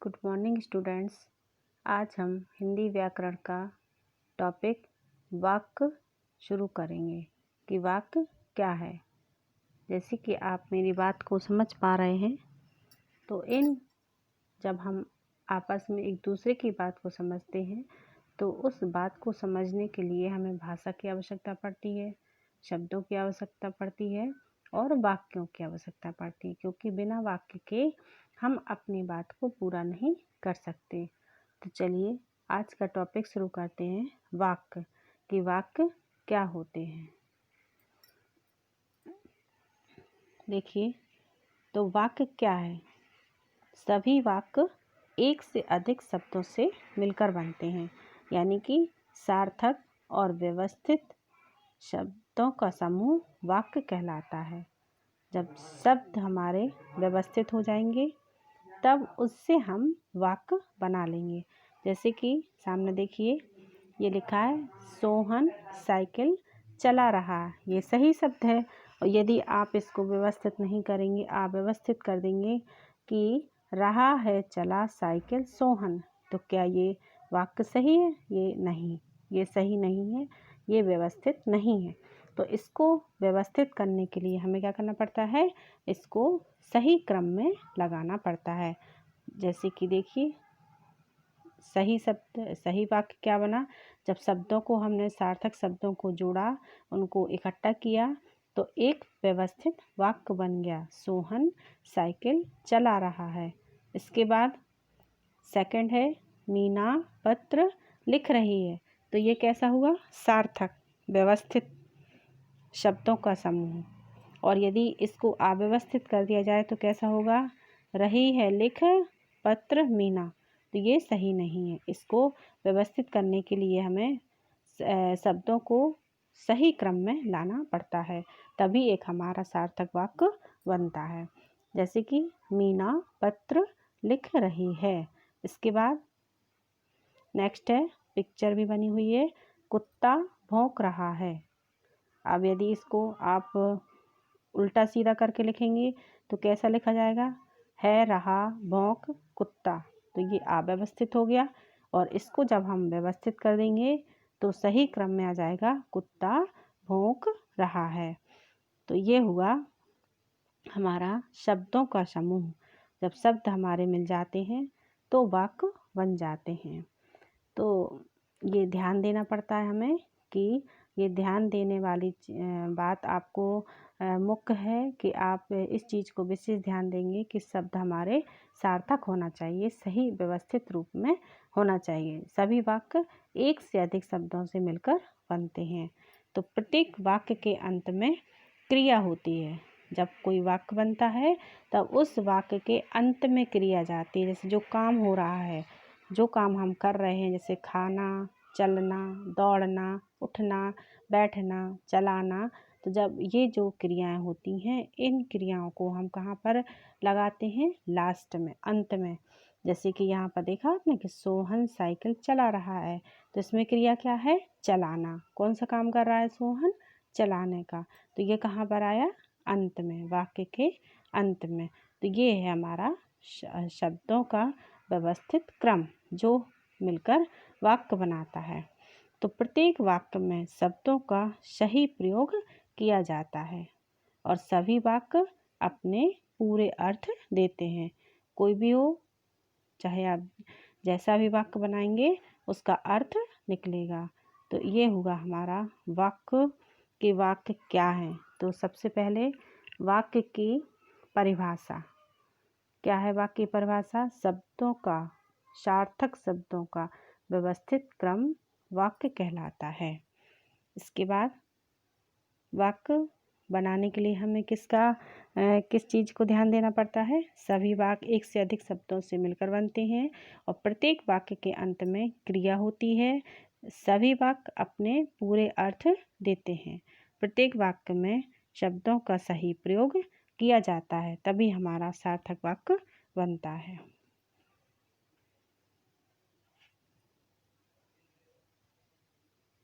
Good morning students. आज हम हिंदी व्याकरण का टॉपिक वाक्य शुरू करेंगे कि वाक्य क्या है। जैसे कि आप मेरी बात को समझ पा रहे हैं तो जब हम आपस में एक दूसरे की बात को समझते हैं तो उस बात को समझने के लिए हमें भाषा की आवश्यकता पड़ती है, शब्दों की आवश्यकता पड़ती है और वाक्यों की आवश्यकता पड़ती है, क्योंकि बिना वाक्य के हम अपनी बात को पूरा नहीं कर सकते। तो चलिए आज का टॉपिक शुरू करते हैं, वाक्य कि वाक्य क्या होते हैं। देखिए, तो वाक्य क्या है। सभी वाक्य एक से अधिक शब्दों से मिलकर बनते हैं, यानी कि सार्थक और व्यवस्थित शब्दों का समूह वाक्य कहलाता है। जब शब्द हमारे व्यवस्थित हो जाएंगे तब उससे हम वाक्य बना लेंगे। जैसे कि सामने देखिए, ये लिखा है सोहन साइकिल चला रहा। ये सही शब्द है और यदि आप इसको व्यवस्थित नहीं करेंगे, आप व्यवस्थित कर देंगे कि रहा है चला साइकिल सोहन, तो क्या ये वाक्य सही है? ये नहीं, ये सही नहीं है, ये व्यवस्थित नहीं है। तो इसको व्यवस्थित करने के लिए हमें क्या करना पड़ता है, इसको सही क्रम में लगाना पड़ता है। जैसे कि देखिए, सही शब्द सही वाक्य क्या बना, जब शब्दों को हमने सार्थक शब्दों को जोड़ा, उनको इकट्ठा किया तो एक व्यवस्थित वाक्य बन गया, सोहन साइकिल चला रहा है। इसके बाद सेकंड है मीना पत्र लिख रही है। तो ये कैसा हुआ, सार्थक व्यवस्थित शब्दों का समूह। और यदि इसको अव्यवस्थित कर दिया जाए तो कैसा होगा, रही है लिख पत्र मीना, तो ये सही नहीं है। इसको व्यवस्थित करने के लिए हमें शब्दों को सही क्रम में लाना पड़ता है, तभी एक हमारा सार्थक वाक्य बनता है। जैसे कि मीना पत्र लिख रही है। इसके बाद नेक्स्ट है, पिक्चर भी बनी हुई है, कुत्ता भौंक रहा है। अब यदि इसको आप उल्टा सीधा करके लिखेंगे तो कैसा लिखा जाएगा, है रहा भौंक कुत्ता, तो ये अव्यवस्थित हो गया। और इसको जब हम व्यवस्थित कर देंगे तो सही क्रम में आ जाएगा, कुत्ता भौंक रहा है। तो ये हुआ हमारा शब्दों का समूह। जब शब्द हमारे मिल जाते हैं तो वाक्य बन जाते हैं। तो ये ध्यान देना पड़ता है हमें कि ये ध्यान देने वाली बात आपको मुख्य है कि आप इस चीज़ को विशेष ध्यान देंगे कि शब्द हमारे सार्थक होना चाहिए, सही व्यवस्थित रूप में होना चाहिए। सभी वाक्य एक से अधिक शब्दों से मिलकर बनते हैं। तो प्रत्येक वाक्य के अंत में क्रिया होती है। जब कोई वाक्य बनता है तब उस वाक्य के अंत में क्रिया जाती है। जैसे जो काम हो रहा है, जो काम हम कर रहे हैं, जैसे खाना, चलना, दौड़ना, उठना, बैठना, चलाना, तो जब ये जो क्रियाएं होती हैं, इन क्रियाओं को हम कहाँ पर लगाते हैं, लास्ट में, अंत में। जैसे कि यहाँ पर देखा आपने कि सोहन साइकिल चला रहा है, तो इसमें क्रिया क्या है, चलाना। कौन सा काम कर रहा है सोहन, चलाने का, तो ये कहाँ पर आया, अंत में, वाक्य के अंत में। तो ये है हमारा शब्दों का व्यवस्थित क्रम जो मिलकर वाक्य बनाता है। तो प्रत्येक वाक्य में शब्दों का सही प्रयोग किया जाता है और सभी वाक्य अपने पूरे अर्थ देते हैं। कोई भी हो, चाहे आप जैसा भी वाक्य बनाएंगे उसका अर्थ निकलेगा। तो ये हुआ हमारा वाक्य कि वाक्य क्या है। तो सबसे पहले वाक्य की परिभाषा क्या है। वाक्य की परिभाषा, शब्दों का, सार्थक शब्दों का व्यवस्थित क्रम वाक्य कहलाता है। इसके बाद वाक्य बनाने के लिए हमें किस चीज़ को ध्यान देना पड़ता है, सभी वाक्य एक से अधिक शब्दों से मिलकर बनते हैं और प्रत्येक वाक्य के अंत में क्रिया होती है। सभी वाक्य अपने पूरे अर्थ देते हैं। प्रत्येक वाक्य में शब्दों का सही प्रयोग किया जाता है, तभी हमारा सार्थक वाक्य बनता है।